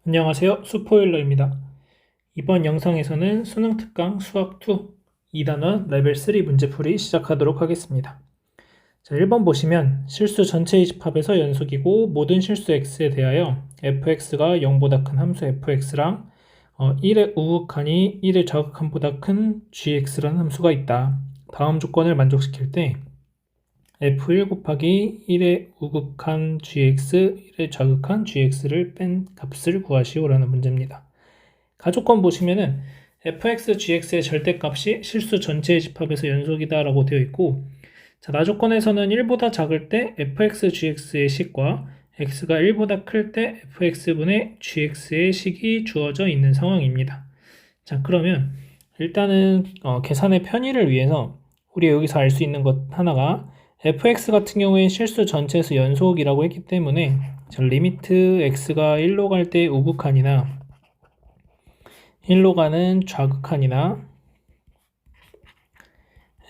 안녕하세요. 수포일러입니다. 이번 영상에서는 수능 특강 수학2 2단원 레벨 3 문제풀이 시작하도록 하겠습니다. 자, 1번 보시면 실수 전체의 집합에서 연속이고 모든 실수 x에 대하여 fx가 0보다 큰 함수 fx랑 1의 우극한이 1의 좌극한보다 큰 gx라는 함수가 있다. 다음 조건을 만족시킬 때 f1 곱하기 1의 우극한 gx, 1의 좌극한 gx를 뺀 값을 구하시오라는 문제입니다. 가조건 보시면은 fx, gx의 절대값이 실수 전체의 집합에서 연속이다 라고 되어 있고, 자, 나조건에서는 1보다 작을 때 fx, gx의 식과 x가 1보다 클 때 fx분의 gx의 식이 주어져 있는 상황입니다. 자, 그러면 일단은 계산의 편의를 위해서 우리가 여기서 알 수 있는 것 하나가 fx 같은 경우에 실수 전체에서 연속이라고 했기 때문에 리미트 x가 1로 갈 때 우극한이나 1로 가는 좌극한이나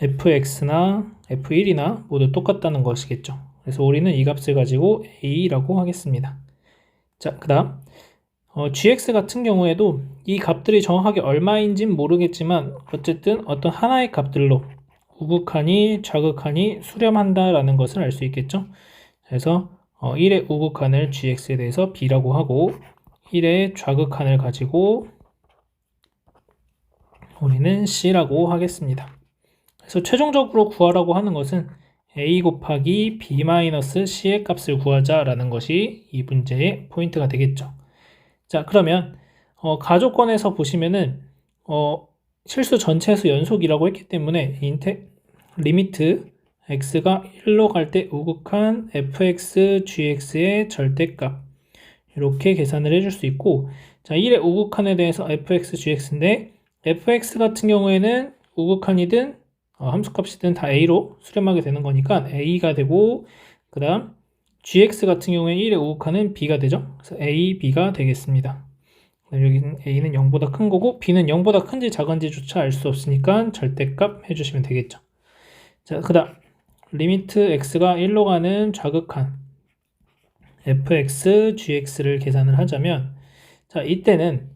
fx나 f1이나 모두 똑같다는 것이겠죠. 그래서 우리는 이 값을 가지고 a라고 하겠습니다. 자, 그 다음 gx 같은 경우에도 이 값들이 정확하게 얼마인지는 모르겠지만 어쨌든 어떤 하나의 값들로 우극한이 좌극한이 수렴한다라는 것을 알 수 있겠죠. 그래서 1의 우극한을 gx에 대해서 b라고 하고 1의 좌극한을 가지고 우리는 c라고 하겠습니다. 그래서 최종적으로 구하라고 하는 것은 a 곱하기 b-c의 값을 구하자라는 것이 이 문제의 포인트가 되겠죠. 자, 그러면 가조건에서 보시면은 실수 전체에서 연속이라고 했기 때문에 리미트 x가 1로 갈 때 우극한 fx, gx의 절대값 이렇게 계산을 해줄 수 있고, 자, 1의 우극한에 대해서 fx, gx인데 fx 같은 경우에는 우극한이든 함수값이든 다 a로 수렴하게 되는 거니까 a가 되고, 그 다음 gx 같은 경우에 1의 우극한은 b가 되죠. 그래서 a, b가 되겠습니다. 여기는 a는 0보다 큰 거고 b는 0보다 큰지 작은지조차 알 수 없으니까 절대값 해주시면 되겠죠. 자, 그 다음 리미트 x가 1로 가는 좌극한 fx, gx를 계산을 하자면, 자, 이때는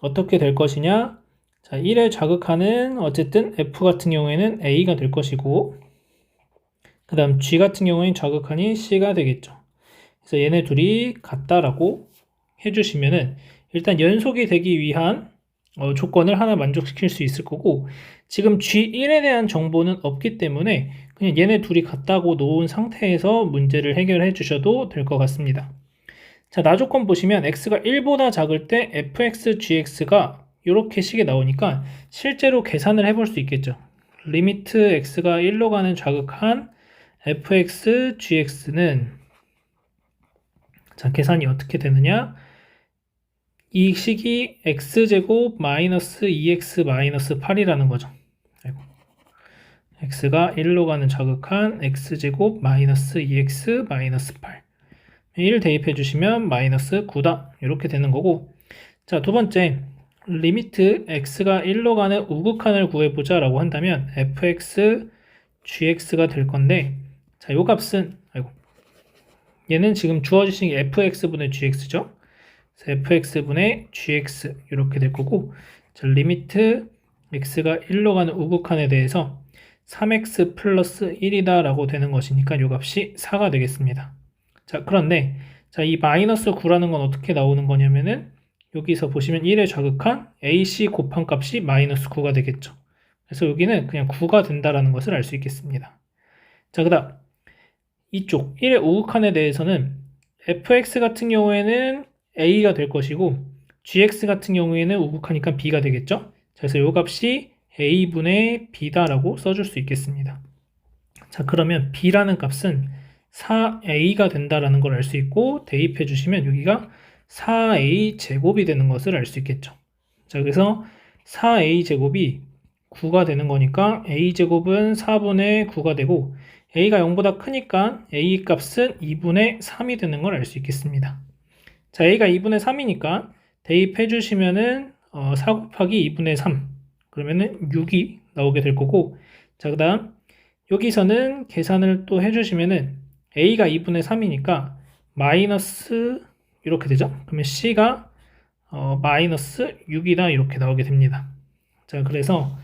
어떻게 될 것이냐? 자, 1의 좌극한은 어쨌든 f 같은 경우에는 a가 될 것이고, 그 다음 g 같은 경우에는 좌극한이 c가 되겠죠. 그래서 얘네 둘이 같다라고 해주시면은 일단 연속이 되기 위한 조건을 하나 만족시킬 수 있을 거고, 지금 G1에 대한 정보는 없기 때문에 그냥 얘네 둘이 같다고 놓은 상태에서 문제를 해결해 주셔도 될 것 같습니다. 자, 나조건 보시면 x가 1보다 작을 때 fx, gx가 이렇게 식이 나오니까 실제로 계산을 해볼 수 있겠죠. 리미트 x가 1로 가는 좌극한 fx, gx는, 자, 계산이 어떻게 되느냐? 이 식이 x제곱 마이너스 2x 마이너스 8이라는 거죠. x가 1로 가는 좌극한 x제곱 마이너스 2x 마이너스 8. 1 대입해 주시면 마이너스 9다. 이렇게 되는 거고, 자, 두 번째 리미트 x가 1로 가는 우극한을 구해보자 라고 한다면 fx, gx가 될 건데, 자, 요 값은 얘는 지금 주어지신 게 fx분의 gx죠. fx분의 gx 이렇게 될 거고, 자, 리미트 x가 1로 가는 우극한에 대해서 3x 플러스 1이다 라고 되는 것이니까 이 값이 4가 되겠습니다. 자, 그런데 자, 이 마이너스 9라는 건 어떻게 나오는 거냐면은 여기서 보시면 1의 좌극한 ac 곱한 값이 마이너스 9가 되겠죠. 그래서 여기는 그냥 9가 된다라는 것을 알 수 있겠습니다. 자, 그 다음 이쪽 1의 우극한에 대해서는 fx 같은 경우에는 a가 될 것이고 gx 같은 경우에는 우극하니까 b가 되겠죠. 그래서 이 값이 a분의 b다라고 써줄 수 있겠습니다. 자, 그러면 b라는 값은 4a가 된다라는 걸 알 수 있고, 대입해 주시면 여기가 4a 제곱이 되는 것을 알 수 있겠죠. 자, 그래서 4a 제곱이 9가 되는 거니까 a 제곱은 4분의 9가 되고, a가 0보다 크니까 a 값은 2분의 3이 되는 걸 알 수 있겠습니다. 자, a가 2분의 3이니까 대입해 주시면은 4 곱하기 2분의 3 그러면은 6이 나오게 될 거고, 자, 그 다음 여기서는 계산을 또 해주시면은 a가 2분의 3이니까 마이너스 이렇게 되죠. 그러면 c가 마이너스 6이다 이렇게 나오게 됩니다. 자, 그래서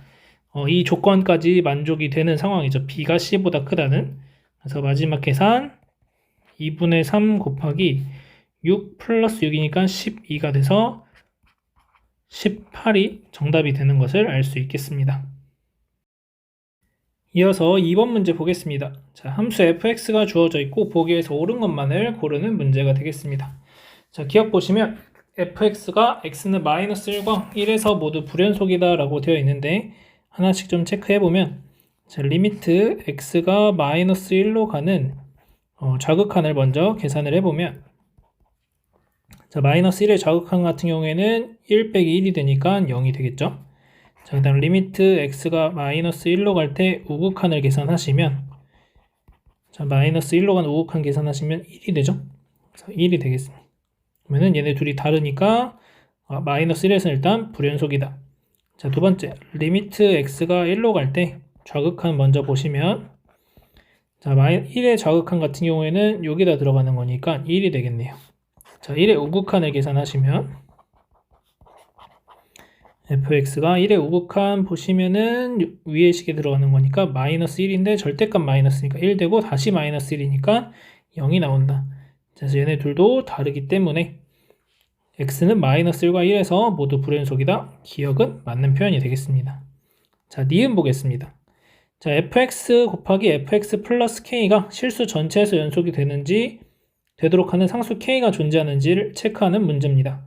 이 조건까지 만족이 되는 상황이죠. b가 c보다 크다는. 그래서 마지막 계산 2분의 3 곱하기 6 플러스 6이니까 12가 돼서 18이 정답이 되는 것을 알 수 있겠습니다. 이어서 2번 문제 보겠습니다. 자, 함수 fx가 주어져 있고 보기에서 옳은 것만을 고르는 문제가 되겠습니다. 자, 기억 보시면 fx가 x는 마이너스 1과 1에서 모두 불연속이다 라고 되어 있는데 하나씩 좀 체크해 보면 자, 리미트 x가 마이너스 1로 가는 좌극한을 먼저 계산을 해보면 자, 마이너스 1의 좌극한 같은 경우에는 1 빼기 1이 되니까 0이 되겠죠. 자, 그 다음 리미트 x가 마이너스 1로 갈 때 우극한을 계산하시면 자, 마이너스 1로 가는 우극한 계산하시면 1이 되죠. 그래서 1이 되겠습니다. 그러면은 얘네 둘이 다르니까 마이너스 1에서는 일단 불연속이다. 자, 두 번째 리미트 x가 1로 갈 때 좌극한 먼저 보시면 자, 1의 좌극한 같은 경우에는 여기다 들어가는 거니까 1이 되겠네요. 자, 1의 우극한을 계산하시면 fx가 1의 우극한 보시면은 위에 식에 들어가는 거니까 마이너스 1인데 절대값 마이너스니까 1 되고 다시 마이너스 1이니까 0이 나온다. 그래서 얘네 둘도 다르기 때문에 x는 마이너스 1과 1에서 모두 불연속이다. 기억은 맞는 표현이 되겠습니다. 자, 니은 보겠습니다. 자, fx 곱하기 fx 플러스 k가 실수 전체에서 연속이 되도록 하는 상수 k가 존재하는지를 체크하는 문제입니다.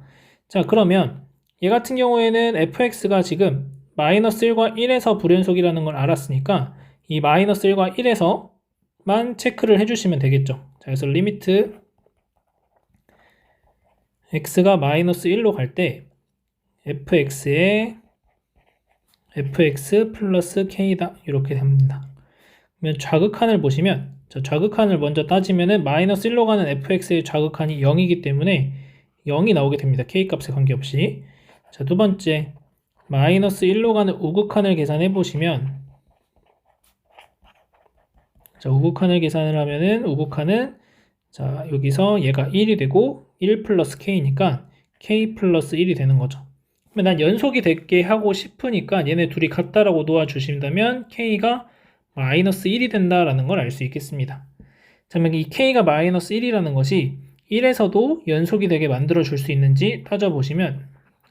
자, 그러면 얘 같은 경우에는 fx가 지금 마이너스 1과 1에서 불연속이라는 걸 알았으니까 이 마이너스 1과 1에서만 체크를 해주시면 되겠죠. 자, 그래서 리미트 x가 마이너스 1로 갈 때 fx에 fx 플러스 k다 이렇게 됩니다. 그러면 좌극한을 보시면 자, 좌극한을 먼저 따지면은 마이너스 1로 가는 fx의 좌극한이 0이기 때문에 0이 나오게 됩니다. k값에 관계없이. 자, 두 번째 마이너스 1로 가는 우극한을 계산해 보시면 자, 우극한을 계산을 하면은 우극한은 자, 여기서 얘가 1이 되고 1 플러스 k니까 k 플러스 1이 되는 거죠. 그러면 난 연속이 되게 하고 싶으니까 얘네 둘이 같다라고 놓아주신다면 k가 마이너스 1이 된다라는 걸 알 수 있겠습니다. 자, 그러면 이 k가 마이너스 1이라는 것이 1에서도 연속이 되게 만들어 줄 수 있는지 따져보시면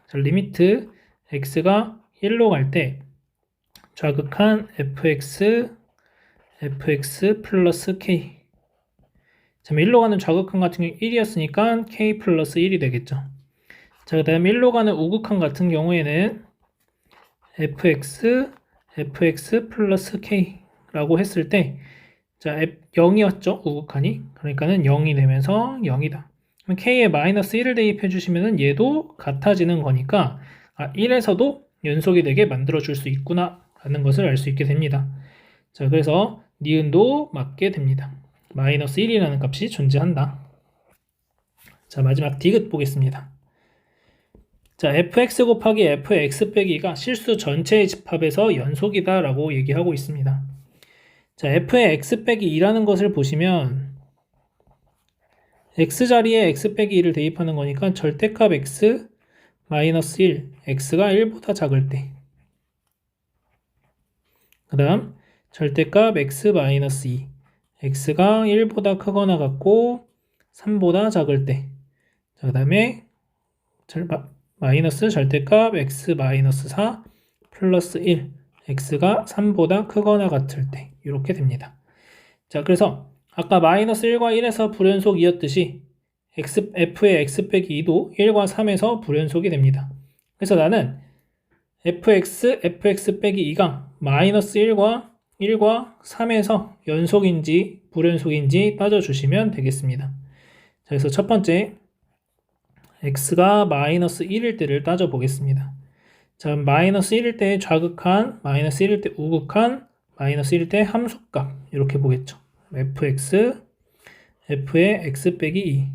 자, 리미트 x가 1로 갈 때 좌극한 fx 플러스 k 자, 1로 가는 좌극한 같은 경우 1이었으니까 k 플러스 1이 되겠죠. 자, 그 다음에 1로 가는 우극한 같은 경우에는 fx 플러스 k 라고 했을 때 자, 0이었죠 우극한이. 그러니까는 0이 되면서 0이다. 그럼 k에 마이너스 1을 대입해 주시면은 얘도 같아지는 거니까 1에서도 연속이 되게 만들어 줄 수 있구나 라는 것을 알 수 있게 됩니다. 자, 그래서 니은도 맞게 됩니다. 마이너스 1이라는 값이 존재한다. 자, 마지막 디귿 보겠습니다. 자, fx 곱하기 fx 빼기가 실수 전체의 집합에서 연속이다 라고 얘기하고 있습니다. 자, f의 x 빼기 2라는 것을 보시면 x 자리에 x 빼기 2를 대입하는 거니까 절대값 x 마이너스 1, x가 1보다 작을 때 그 다음 절대값 x 마이너스 2, x가 1보다 크거나 같고 3보다 작을 때 그 다음에 마이너스 절대값 x 마이너스 4 플러스 1 x가 3보다 크거나 같을 때 이렇게 됩니다. 자, 그래서 아까 마이너스 1과 1에서 불연속이었듯이 f의 x 빼기 2도 1과 3에서 불연속이 됩니다. 그래서 나는 fx 빼기 2가 마이너스 1과 3에서 연속인지 불연속인지 따져주시면 되겠습니다. 자, 그래서 첫 번째 x가 마이너스 1일 때를 따져보겠습니다. 자, 마이너스 1일 때 좌극한, 마이너스 1일 때 우극한, 마이너스 1일 때 함수값 이렇게 보겠죠. fx, f의 x 빼기 2.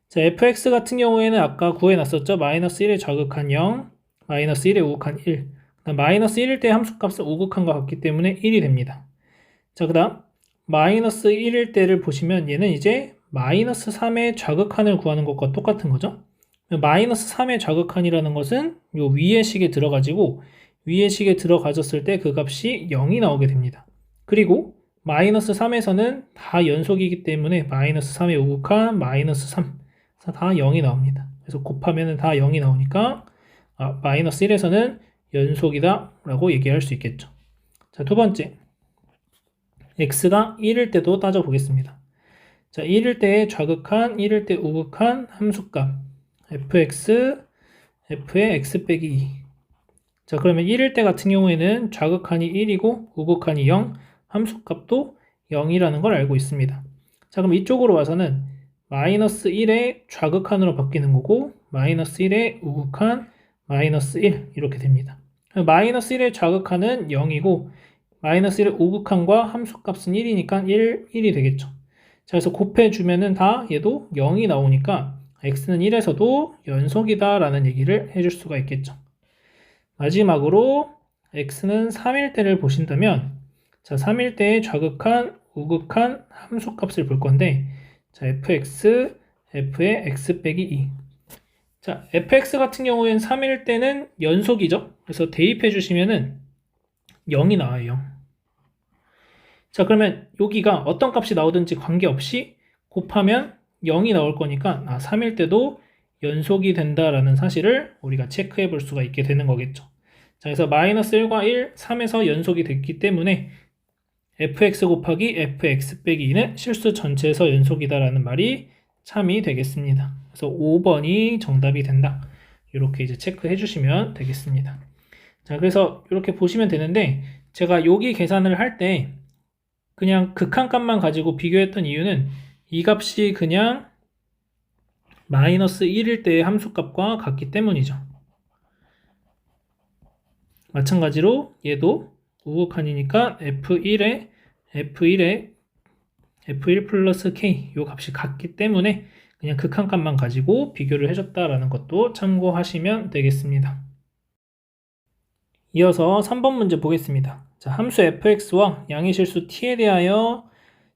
자, fx 같은 경우에는 아까 구해놨었죠. 마이너스 1의 좌극한 0, 마이너스 1의 우극한 1. 마이너스 1일 때 함수값은 우극한과 같기 때문에 1이 됩니다. 자, 그 다음 마이너스 1일 때를 보시면 얘는 이제 마이너스 3의 좌극한을 구하는 것과 똑같은 거죠. 마이너스 3의 좌극한이라는 것은 요 위의 식에 들어가지고 위의 식에 들어가졌을 때 그 값이 0이 나오게 됩니다. 그리고 마이너스 3에서는 다 연속이기 때문에 마이너스 3의 우극한 마이너스 3, 다 0이 나옵니다. 그래서 곱하면 다 0이 나오니까 마이너스 1에서는 연속이다 라고 얘기할 수 있겠죠. 자, 두 번째, x가 1일 때도 따져보겠습니다. 자, 1일 때의 좌극한, 1일 때 우극한 함수값 fx, f의 x 빼기 2. 자, 그러면 1일 때 같은 경우에는 좌극한이 1이고 우극한이 0, 함수값도 0이라는 걸 알고 있습니다. 자, 그럼 이쪽으로 와서는 마이너스 1의 좌극한으로 바뀌는 거고 마이너스 1의 우극한 마이너스 1 이렇게 됩니다. 마이너스 1의 좌극한은 0이고 마이너스 1의 우극한과 함수값은 1이니까 1이 되겠죠. 자, 그래서 곱해주면은 다 얘도 0이 나오니까 x는 1에서도 연속이다 라는 얘기를 해줄 수가 있겠죠. 마지막으로 x는 3일 때를 보신다면 자, 3일 때의 좌극한, 우극한 함수값을 볼 건데 자, fx, f의 x 빼기 2. 자, fx 같은 경우에는 3일 때는 연속이죠. 그래서 대입해 주시면은 0이 나와요. 0. 자, 그러면 여기가 어떤 값이 나오든지 관계없이 곱하면 0이 나올 거니까 3일 때도 연속이 된다라는 사실을 우리가 체크해 볼 수가 있게 되는 거겠죠. 자, 그래서 마이너스 1과 1, 3에서 연속이 됐기 때문에 fx 곱하기 fx 빼기 2는 실수 전체에서 연속이다라는 말이 참이 되겠습니다. 그래서 5번이 정답이 된다. 이렇게 이제 체크해 주시면 되겠습니다. 자, 그래서 이렇게 보시면 되는데 제가 여기 계산을 할 때 그냥 극한값만 가지고 비교했던 이유는 이 값이 그냥 마이너스 1일 때의 함수값과 같기 때문이죠. 마찬가지로 얘도 우극한이니까 F1에 F1 플러스 K 요 값이 같기 때문에 그냥 극한값만 가지고 비교를 해줬다라는 것도 참고하시면 되겠습니다. 이어서 3번 문제 보겠습니다. 자, 함수 fx와 양의 실수 t에 대하여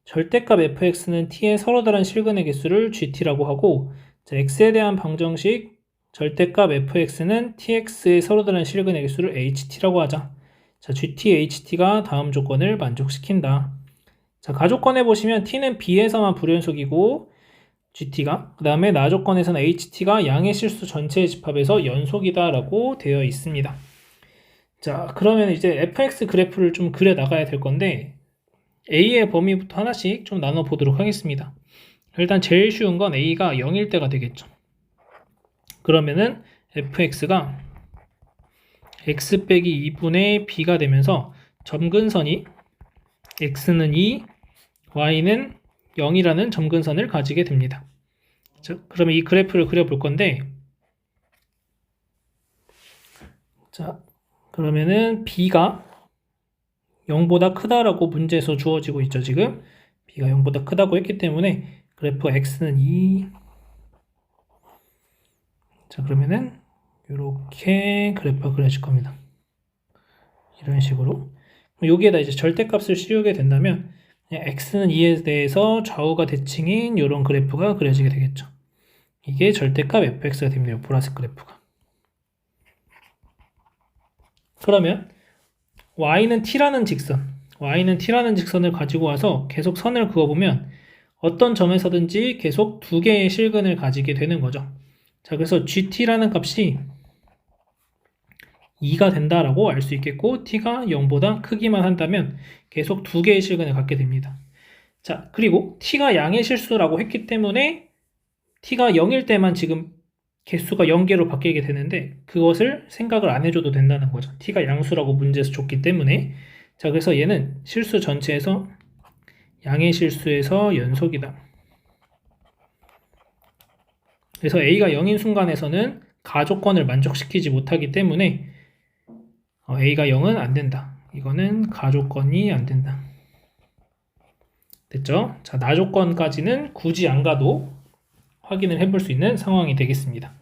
절대값 fx는 t의 서로 다른 실근의 개수를 gt라고 하고 자, x에 대한 방정식 절대값 fx는 tx의 서로 다른 실근의 개수를 ht라고 하자. 자, gt, ht가 다음 조건을 만족시킨다. 자, 가조건에 보시면 t는 b에서만 불연속이고 gt가 그 다음에 나조건에서는 ht가 양의 실수 전체의 집합에서 연속이다 라고 되어 있습니다. 자, 그러면 이제 fx 그래프를 좀 그려 나가야 될 건데 a의 범위부터 하나씩 좀 나눠 보도록 하겠습니다. 일단 제일 쉬운 건 a가 0일 때가 되겠죠. 그러면은 fx가 x 빼기 2분의 b가 되면서 점근선이 x는 2, y는 0이라는 점근선을 가지게 됩니다. 자, 그러면 이 그래프를 그려볼 건데 자, 그러면은 b가 0보다 크다라고 문제에서 주어지고 있죠. 지금 b가 0보다 크다고 했기 때문에 그래프 x는 2. 자, 그러면은 이렇게 그래프가 그려질 겁니다. 이런 식으로 여기에다 이제 절대값을 씌우게 된다면 그냥 x는 2에 대해서 좌우가 대칭인 이런 그래프가 그려지게 되겠죠. 이게 절대값 fx가 됩니다. 보라색 그래프가. 그러면 y는 t라는 직선을 가지고 와서 계속 선을 그어보면 어떤 점에서든지 계속 두 개의 실근을 가지게 되는 거죠. 자, 그래서 gt라는 값이 2가 된다라고 알 수 있겠고 t가 0보다 크기만 한다면 계속 두 개의 실근을 갖게 됩니다. 자, 그리고 t가 양의 실수라고 했기 때문에 t가 0일 때만 지금 개수가 0개로 바뀌게 되는데 그것을 생각을 안 해줘도 된다는 거죠. t가 양수라고 문제에서 줬기 때문에. 자, 그래서 얘는 실수 전체에서 양의 실수에서 연속이다. 그래서 a가 0인 순간에서는 가조건을 만족시키지 못하기 때문에 a가 0은 안 된다. 이거는 가조건이 안 된다. 됐죠? 자, 나조건까지는 굳이 안 가도 확인을 해볼 수 있는 상황이 되겠습니다.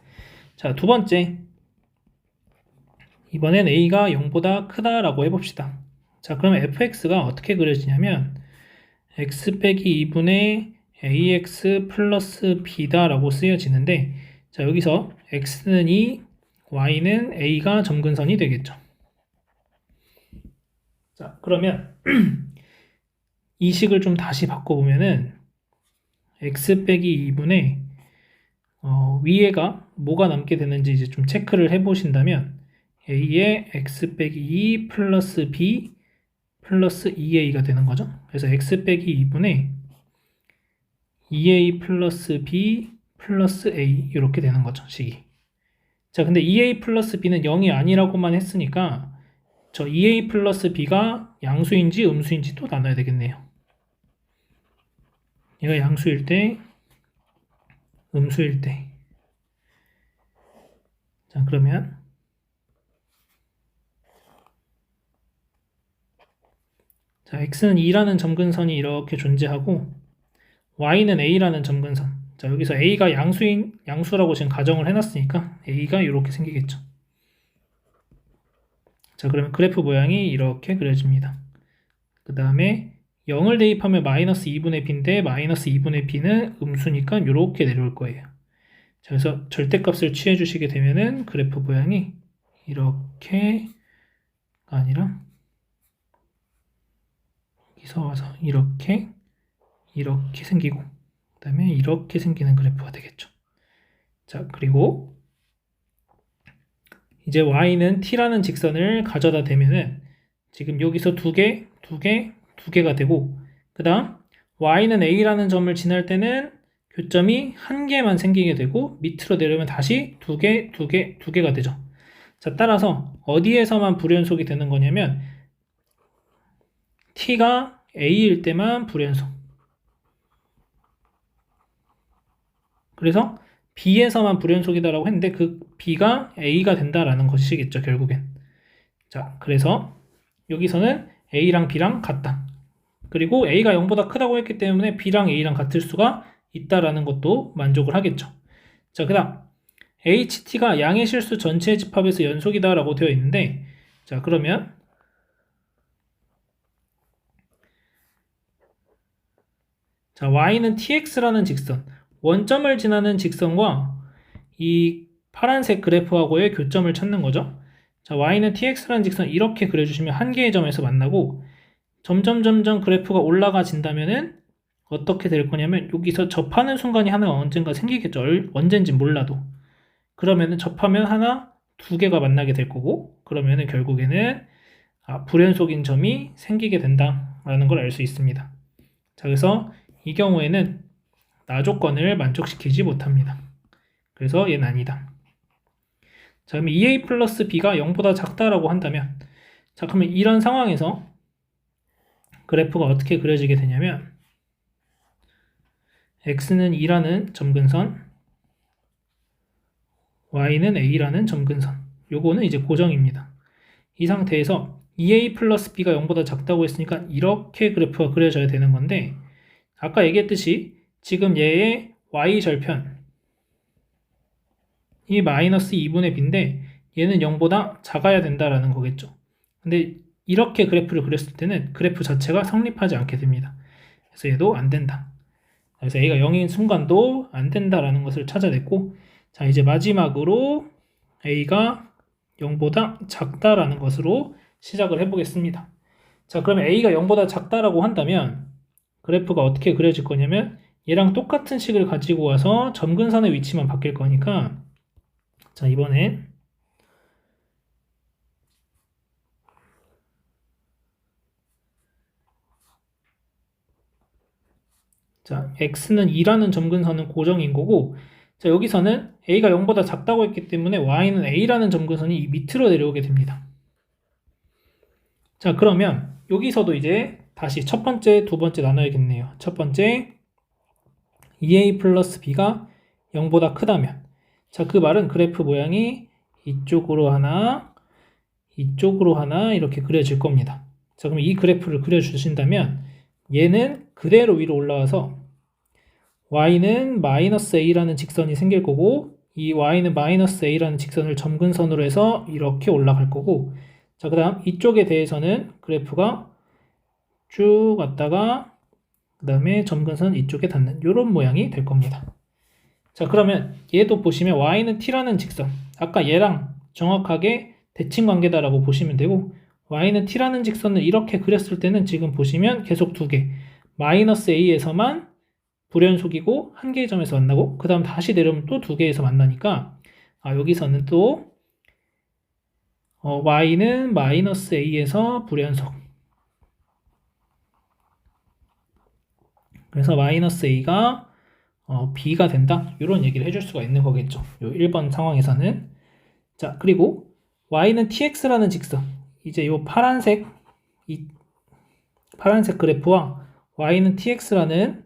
자, 두 번째. 이번엔 a가 0보다 크다라고 해봅시다. 자, 그러면 fx가 어떻게 그려지냐면 x 빼기 2분의 ax 플러스 b다라고 쓰여지는데 자, 여기서 x는 2, y는 a가 점근선이 되겠죠. 자, 그러면 이 식을 좀 다시 바꿔보면은 x 빼기 2분의 위에가 뭐가 남게 되는지 이제 좀 체크를 해보신다면 a에 x 빼기 2 플러스 b 플러스 2a가 되는 거죠. 그래서 x 빼기 2분의 2a 플러스 b 플러스 a 이렇게 되는 거죠, 식이. 자, 근데 2a 플러스 b는 0이 아니라고만 했으니까 저 2a 플러스 b가 양수인지 음수인지 또 나눠야 되겠네요. 얘가 양수일 때, 음수일 때. 자, 그러면 자, x는 2라는 점근선이 이렇게 존재하고 y는 a라는 점근선. 자, 여기서 a가 양수라고 지금 가정을 해놨으니까 a가 이렇게 생기겠죠. 자, 그러면 그래프 모양이 이렇게 그려집니다. 그 다음에 0을 대입하면 마이너스 2분의 b인데 마이너스 2분의 b는 음수니까 이렇게 내려올 거예요. 자, 그래서 절대값을 취해 주시게 되면은 그래프 모양이 이렇게가 아니라 여기서 와서 이렇게 생기고 그 다음에 이렇게 생기는 그래프가 되겠죠. 자, 그리고 이제 y는 t라는 직선을 가져다 대면은 지금 여기서 두 개가 되고 그 다음 y는 a라는 점을 지날 때는 교점이 한 개만 생기게 되고 밑으로 내려오면 다시 두 개가 되죠. 자, 따라서 어디에서만 불연속이 되는 거냐면 t가 a일 때만 불연속. 그래서 b에서만 불연속이다라고 했는데 그 b가 a가 된다라는 것이겠죠, 결국엔. 자, 그래서 여기서는 a랑 b랑 같다. 그리고 a가 0보다 크다고 했기 때문에 b랑 a랑 같을 수가 있다라는 것도 만족을 하겠죠. 자, 그 다음 ht가 양의 실수 전체의 집합에서 연속이다 라고 되어 있는데 자, 그러면 자, y는 tx라는 직선 원점을 지나는 직선과 이 파란색 그래프하고의 교점을 찾는 거죠. 자, y는 tx라는 직선 이렇게 그려주시면 한 개의 점에서 만나고 점점 그래프가 올라가진다면은 어떻게 될 거냐면 여기서 접하는 순간이 하나 언젠가 생기겠죠. 언젠지 몰라도. 그러면은 접하면 하나, 두 개가 만나게 될 거고 그러면은 결국에는 불연속인 점이 생기게 된다라는 걸 알 수 있습니다. 자, 그래서 이 경우에는 나 조건을 만족시키지 못합니다. 그래서 얘는 아니다. 자, 그러면 2a 플러스 b가 0보다 작다라고 한다면 자, 그러면 이런 상황에서 그래프가 어떻게 그려지게 되냐면 x는 2라는 점근선 y는 a라는 점근선 요거는 이제 고정입니다. 이 상태에서 2a 플러스 b가 0보다 작다고 했으니까 이렇게 그래프가 그려져야 되는 건데 아까 얘기했듯이 지금 얘의 y절편 이 마이너스 2분의 b인데 얘는 0보다 작아야 된다라는 거겠죠. 근데 이렇게 그래프를 그렸을 때는 그래프 자체가 성립하지 않게 됩니다. 그래서 얘도 안 된다. 그래서 a가 0인 순간도 안 된다라는 것을 찾아냈고 자, 이제 마지막으로 a가 0보다 작다라는 것으로 시작을 해보겠습니다. 자, 그러면 a가 0보다 작다라고 한다면 그래프가 어떻게 그려질 거냐면 얘랑 똑같은 식을 가지고 와서 점근선의 위치만 바뀔 거니까 자, 이번엔 자, x는 2라는 점근선은 고정인 거고 자, 여기서는 a가 0보다 작다고 했기 때문에 y는 a라는 점근선이 이 밑으로 내려오게 됩니다. 자, 그러면 여기서도 이제 다시 첫 번째, 두 번째 나눠야겠네요. 첫 번째 2a 플러스 b가 0보다 크다면 자, 그 말은 그래프 모양이 이쪽으로 하나 이렇게 그려질 겁니다. 자, 그럼 이 그래프를 그려주신다면 얘는 그대로 위로 올라와서 y는 마이너스 a라는 직선이 생길 거고 이 y는 마이너스 a라는 직선을 점근선으로 해서 이렇게 올라갈 거고 자, 그 다음 이쪽에 대해서는 그래프가 쭉 왔다가 그 다음에 점근선 이쪽에 닿는 이런 모양이 될 겁니다. 자, 그러면 얘도 보시면 y는 t라는 직선. 아까 얘랑 정확하게 대칭 관계다라고 보시면 되고, y는 t라는 직선을 이렇게 그렸을 때는 지금 보시면 계속 두 개. 마이너스 a에서만 불연속이고 한 개의 점에서 만나고, 그 다음 다시 내려오면 또 두 개에서 만나니까, 여기서는 또 y는 마이너스 a에서 불연속. 그래서 마이너스 a가 b가 된다. 이런 얘기를 해줄 수가 있는 거겠죠. 요 1번 상황에서는. 자, 그리고 y는 tx라는 직선. 이제 이 파란색 그래프와 y는 tx라는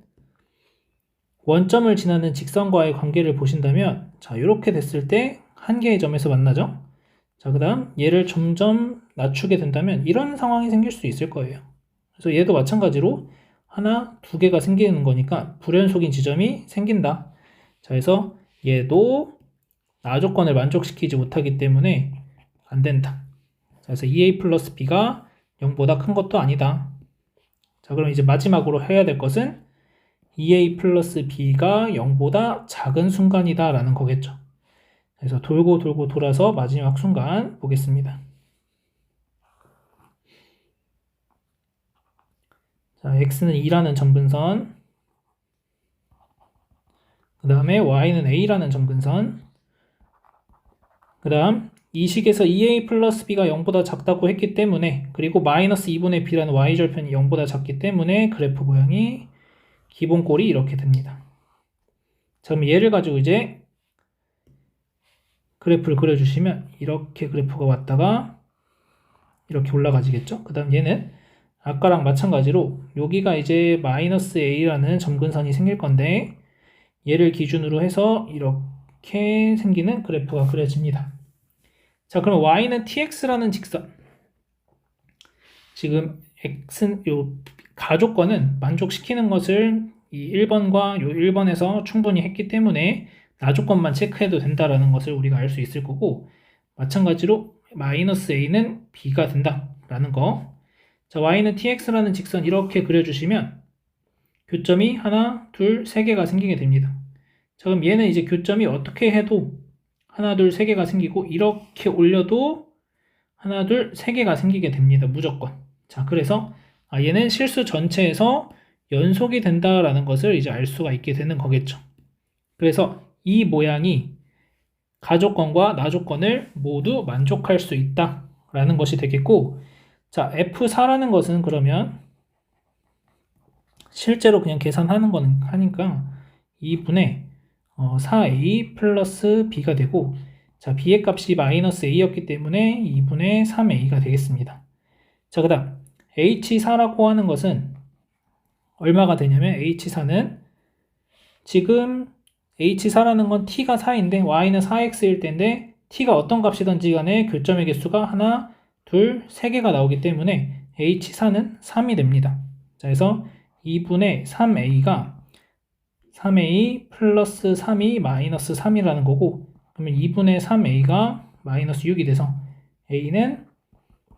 원점을 지나는 직선과의 관계를 보신다면, 자, 이렇게 됐을 때 한 개의 점에서 만나죠. 자, 그 다음 얘를 점점 낮추게 된다면 이런 상황이 생길 수 있을 거예요. 그래서 얘도 마찬가지로 하나, 두 개가 생기는 거니까 불연속인 지점이 생긴다. 자, 그래서 얘도 나조건을 만족시키지 못하기 때문에 안 된다. 자, 그래서 2a 플러스 b가 0보다 큰 것도 아니다. 자, 그럼 이제 마지막으로 해야 될 것은 2a 플러스 b가 0보다 작은 순간이다 라는 거겠죠. 그래서 돌고 돌고 돌아서 마지막 순간 보겠습니다. 자, x는 2라는 점근선, 그 다음에 y는 a라는 점근선, 그 다음 이 식에서 2a 플러스 b가 0보다 작다고 했기 때문에, 그리고 마이너스 2분의 b라는 y절편이 0보다 작기 때문에 그래프 모양이 기본꼴이 이렇게 됩니다. 자, 그럼 얘를 가지고 이제 그래프를 그려주시면 이렇게 그래프가 왔다가 이렇게 올라가지겠죠. 그 다음 얘는 아까랑 마찬가지로 여기가 이제 마이너스 a라는 점근선이 생길 건데, 얘를 기준으로 해서 이렇게 생기는 그래프가 그려집니다. 자, 그럼 y는 tx라는 직선. 지금 x는 요 가조건은 만족시키는 것을 이 1번과 요 1번에서 충분히 했기 때문에 나조건만 체크해도 된다라는 것을 우리가 알 수 있을 거고, 마찬가지로 마이너스 a는 b가 된다라는 거. 자, y는 tx라는 직선 이렇게 그려주시면 교점이 하나, 둘, 세 개가 생기게 됩니다. 자, 그럼 얘는 이제 교점이 어떻게 해도 하나, 둘, 세 개가 생기고, 이렇게 올려도 하나, 둘, 세 개가 생기게 됩니다. 무조건. 자, 그래서 얘는 실수 전체에서 연속이 된다라는 것을 이제 알 수가 있게 되는 거겠죠. 그래서 이 모양이 가조건과 나조건을 모두 만족할 수 있다라는 것이 되겠고, 자, F4라는 것은 그러면 실제로 그냥 계산하는 거는 하니까 2분의 4a 플러스 b가 되고, 자, b의 값이 마이너스 a였기 때문에 2분의 3a가 되겠습니다. 자, 그 다음 h4라고 하는 것은 얼마가 되냐면, h4는 지금 h4라는 건 t가 4인데 y는 4x일 텐데, t가 어떤 값이든지 간에 교점의 개수가 하나, 둘, 세 개가 나오기 때문에 h4는 3이 됩니다. 자, 그래서 2분의 3a가 3a 플러스 3이 마이너스 3이라는 거고, 그러면 2분의 3a가 마이너스 6이 돼서 a는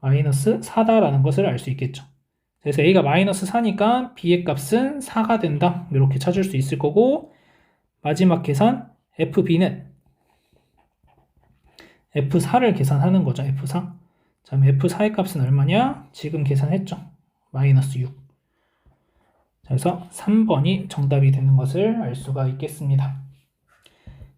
마이너스 4다라는 것을 알 수 있겠죠. 그래서 a가 마이너스 4니까 b의 값은 4가 된다. 이렇게 찾을 수 있을 거고, 마지막 계산 fb는 f4를 계산하는 거죠. f4. 자, 그럼 f4의 값은 얼마냐? 지금 계산했죠. 마이너스 6. 자, 그래서 3번이 정답이 되는 것을 알 수가 있겠습니다.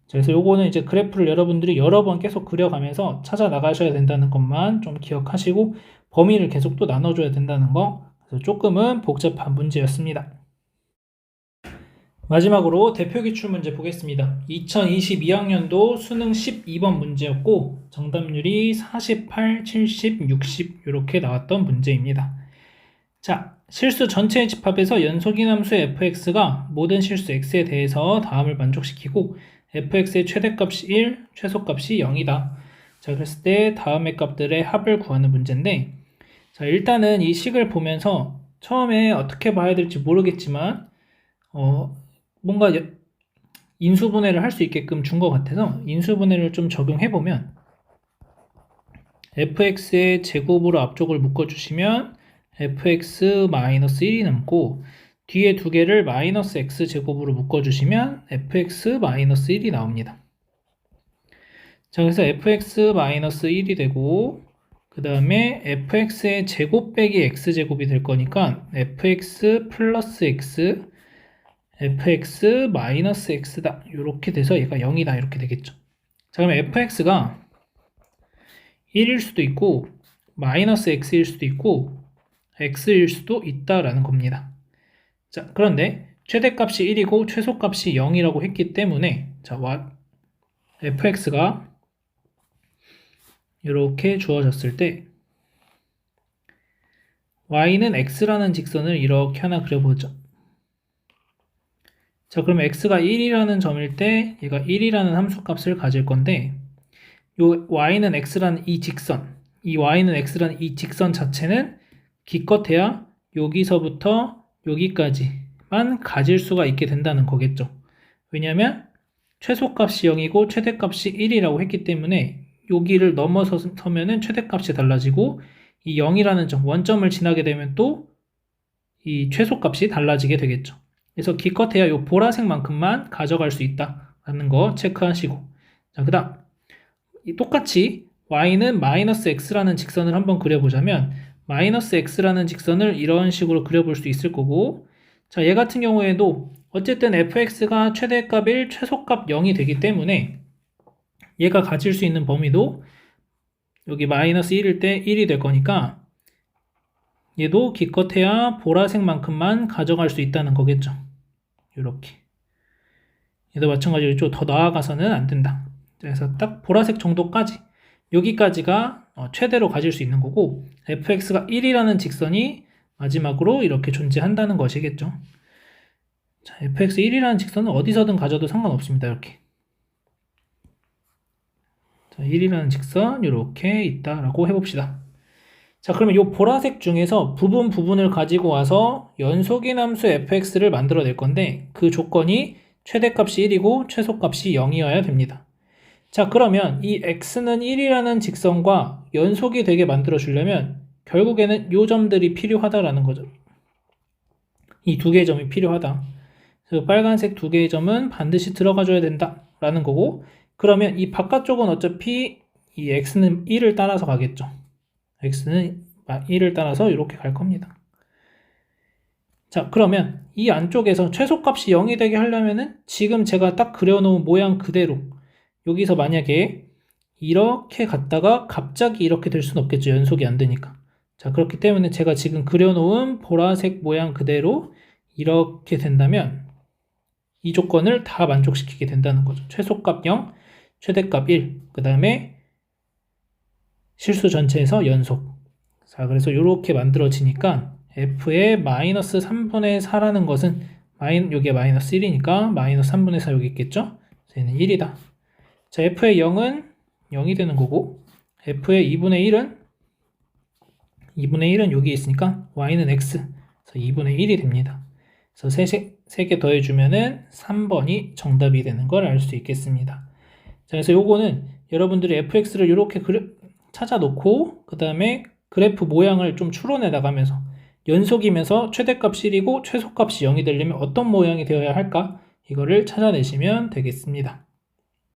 자, 그래서 요거는 이제 그래프를 여러분들이 여러 번 계속 그려가면서 찾아 나가셔야 된다는 것만 좀 기억하시고, 범위를 계속 또 나눠줘야 된다는 거. 그래서 조금은 복잡한 문제였습니다. 마지막으로 대표 기출 문제 보겠습니다. 2022학년도 수능 12번 문제였고, 정답률이 48, 70, 60 이렇게 나왔던 문제입니다. 자, 실수 전체의 집합에서 연속인 함수 fx가 모든 실수 x에 대해서 다음을 만족시키고 fx의 최대값이 1, 최소값이 0이다. 자, 그랬을 때 다음의 값들의 합을 구하는 문제인데, 자, 일단은 이 식을 보면서 처음에 어떻게 봐야 될지 모르겠지만 뭔가 인수분해를 할 수 있게끔 준 것 같아서 인수분해를 좀 적용해보면, fx의 제곱으로 앞쪽을 묶어주시면 fx-1이 남고, 뒤에 두 개를 마이너스 x제곱으로 묶어주시면 fx-1이 나옵니다. 자, 그래서 fx-1이 되고 그 다음에 fx의 제곱 빼기 x제곱이 될 거니까 fx 플러스 x fx 마이너스 x다. 이렇게 돼서 얘가 0이다. 이렇게 되겠죠. 자, 그러면 fx가 1일 수도 있고 마이너스 x일 수도 있고 x일 수도 있다라는 겁니다. 자, 그런데 최대값이 1이고 최소값이 0이라고 했기 때문에 자, fx가 이렇게 주어졌을 때 y는 x라는 직선을 이렇게 하나 그려보죠. 자, 그럼 x가 1이라는 점일 때 얘가 1이라는 함수값을 가질 건데 요 y는 x라는 이 직선, 이 y는 x라는 이 직선 자체는 기껏해야 여기서부터 여기까지만 가질 수가 있게 된다는 거겠죠. 왜냐하면 최소값이 0이고 최대값이 1이라고 했기 때문에 여기를 넘어서면은 최대값이 달라지고 이 0이라는 점, 원점을 지나게 되면 또 이 최소값이 달라지게 되겠죠. 그래서 기껏해야 이 보라색만큼만 가져갈 수 있다라는 거 체크하시고, 자, 그 다음 똑같이 y는 마이너스 x라는 직선을 한번 그려보자면 마이너스 x라는 직선을 이런 식으로 그려볼 수 있을 거고, 자, 얘 같은 경우에도 어쨌든 fx가 최대값 1, 최소값 0이 되기 때문에 얘가 가질 수 있는 범위도 여기 마이너스 1일 때 1이 될 거니까 얘도 기껏해야 보라색만큼만 가져갈 수 있다는 거겠죠. 이렇게. 얘도 마찬가지로 좀 더 나아가서는 안 된다. 그래서 딱 보라색 정도까지, 여기까지가 최대로 가질 수 있는 거고 fx가 1이라는 직선이 마지막으로 이렇게 존재한다는 것이겠죠. 자, fx 1이라는 직선은 어디서든 가져도 상관없습니다. 이렇게. 자, 1이라는 직선 이렇게 있다라고 해봅시다. 자, 그러면 이 보라색 중에서 부분을 가지고 와서 연속인 함수 fx를 만들어낼 건데 그 조건이 최대값이 1이고 최소값이 0이어야 됩니다. 자, 그러면 이 x는 1이라는 직선과 연속이 되게 만들어 주려면 결국에는 이 점들이 필요하다라는 거죠. 이 두 개의 점이 필요하다. 그래서 빨간색 두 개의 점은 반드시 들어가 줘야 된다라는 거고, 그러면 이 바깥쪽은 어차피 이 x는 1을 따라서 가겠죠. x는 1을 따라서 이렇게 갈 겁니다. 자, 그러면 이 안쪽에서 최소값이 0이 되게 하려면은 지금 제가 딱 그려놓은 모양 그대로 여기서 만약에 이렇게 갔다가 갑자기 이렇게 될 수는 없겠죠. 연속이 안 되니까. 자, 그렇기 때문에 제가 지금 그려놓은 보라색 모양 그대로 이렇게 된다면 이 조건을 다 만족시키게 된다는 거죠. 최소값 0, 최대값 1, 그 다음에 실수 전체에서 연속. 자, 그래서 이렇게 만들어지니까 f의 마이너스 3분의 4라는 것은 여기에 마이너스 1이니까 마이너스 3분의 4 여기 있겠죠? 그래서 얘는 1이다. 자, f의 0은 0이 되는 거고 f의 2분의 1은 여기 있으니까 y는 x. 그래서 2분의 1이 됩니다. 그래서 3개 더해주면은 3번이 정답이 되는 걸 알 수 있겠습니다. 자, 그래서 요거는 여러분들이 fx를 이렇게 찾아놓고 그 다음에 그래프 모양을 좀 추론해 나가면서 연속이면서 최대값이 1이고 최소값이 0이 되려면 어떤 모양이 되어야 할까? 이거를 찾아내시면 되겠습니다.